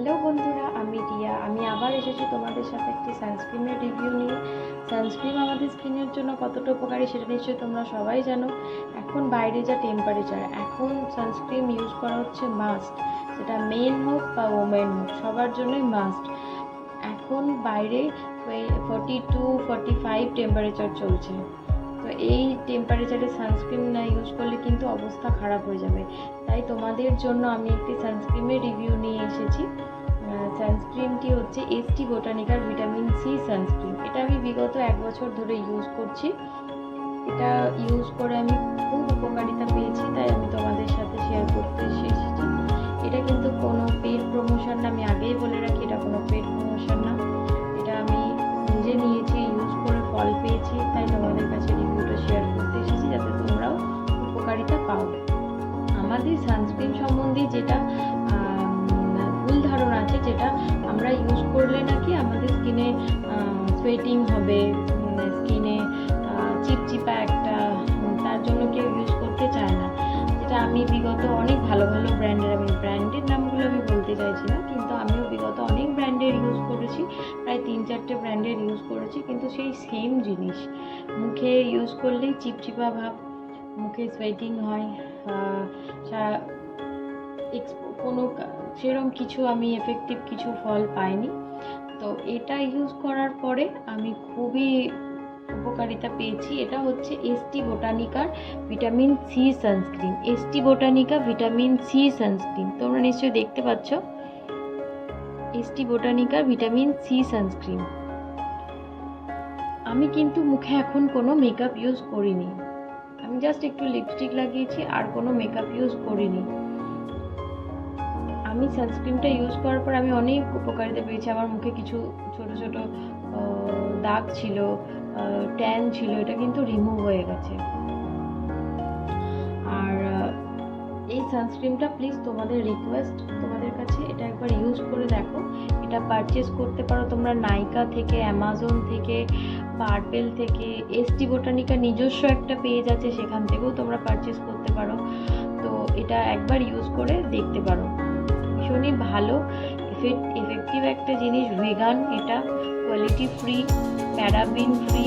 Hello বন্ধুরা, আমি রিয়া। আমি আবার এসেছি তোমাদের সাথে একটি সানস্ক্রিনের রিভিউ নিয়ে। সানস্ক্রিন আমাদের স্কিনের জন্য কতটা উপকারী সেটা নিশ্চয়ই তোমরা সবাই জানো। এখন বাইরে যা টেম্পারেচার, এখন সানস্ক্রিন ইউজ করা হচ্ছে মাস্ট। সেটা মেন হোক বা ওমেন হোক, সবার জন্যই মাস্ট। এখন বাইরে 42-45 টেম্পারেচার চলছে। তো এই টেম্পারেচারে সানস্ক্রিন না ইউজ করলে কিন্তু অবস্থা খারাপ হয়ে যাবে। তাই তোমাদের জন্য আমি একটি সানস্ক্রিনের রিভিউ নিয়ে এসেছি। সানস্ক্রিনটি হচ্ছে এসটি বোটানিকার ভিটামিন সি সানস্ক্রিন। এটা আমি বিগত 1 বছর ধরে ইউজ করছি। এটা ইউজ করে আমি খুব উপকারিতা পেয়েছি, তাই আমি তোমাদের সাথে শেয়ার করতে এসেছি। এটা কিন্তু কোনো পেড প্রমোশন না, আমি আগেই বলে রাখি, এটা কোনো পেড প্রমোশন না। এটা আমি নিজে নিয়েছি, ইউজ করে ফল পেয়েছি, তাই তোমাদের কাছে রিভিউটা শেয়ার করতে এসেছি যাতে তোমরাও উপকারিতা পাও। আমাদের সানস্ক্রিন সম্বন্ধে যেটা ভুল ধারণা আছে, যেটা আমরা ইউজ করলে নাকি আমাদের স্কিনে সোয়েটিং হবে, স্কিনে চিপচিপা একটা, তার জন্য কেউ ইউজ করতে চায় না। যেটা আমি বিগত অনেক ভালো ভালো ব্র্যান্ডের নামগুলো আমি বলতে চাইছি না, কিন্তু আমিও বিগত অনেক ব্র্যান্ডের ইউজ করেছি, প্রায় 3-4টে ব্র্যান্ডের ইউজ করেছি, কিন্তু সেই সেম জিনিস মুখে ইউজ করলেই চিপচিপা ভাব, মুখে সোয়েটিং হয়, কোনো সেরকম কিছু আমি এফেক্টিভ কিছু ফল পাইনি। তো এটা ইউজ করার পরে আমি খুবই উপকারিতা পেয়েছি। এটা হচ্ছে এসটি বোটানিকার vitamin C sunscreen. ST Botanica vitamin C sunscreen তোমরা নিশ্চয়ই দেখতে পাচ্ছ। এসটি বোটানিকার ভিটামিন সি সানস্ক্রিন। আমি কিন্তু মুখে এখন কোনো মেকআপ ইউজ করিনি, আমি জাস্ট একটু লিপস্টিক লাগিয়েছি, আর কোনো মেকআপ ইউজ করিনি। আমি সানস্ক্রিনটা ইউজ করার পর আমি অনেক উপকারিতা পেয়েছি। আমার মুখে কিছু ছোট ছোট দাগ ছিল, ট্যান ছিল, এটা কিন্তু রিমুভ হয়ে গেছে। আর এই সানস্ক্রিনটা প্লিজ তোমাদের রিকোয়েস্ট, তোমাদের কাছে এটা একবার ইউজ করে দেখো। এটা পারচেস করতে পারো তোমরা নাইকা থেকে, অ্যামাজন থেকে, পার্পেল থেকে, এসটি বোটানিকা নিজস্ব একটা পেজ আছে, সেখান থেকেও তোমরা পারচেস করতে পারো। তো এটা একবার ইউজ করে দেখতে পারো, ভীষণই ভালো এফেক্টিভ একটা জিনিস। ভেগান, এটা কোয়ালিটি ফ্রি, প্যারাবিন ফ্রি,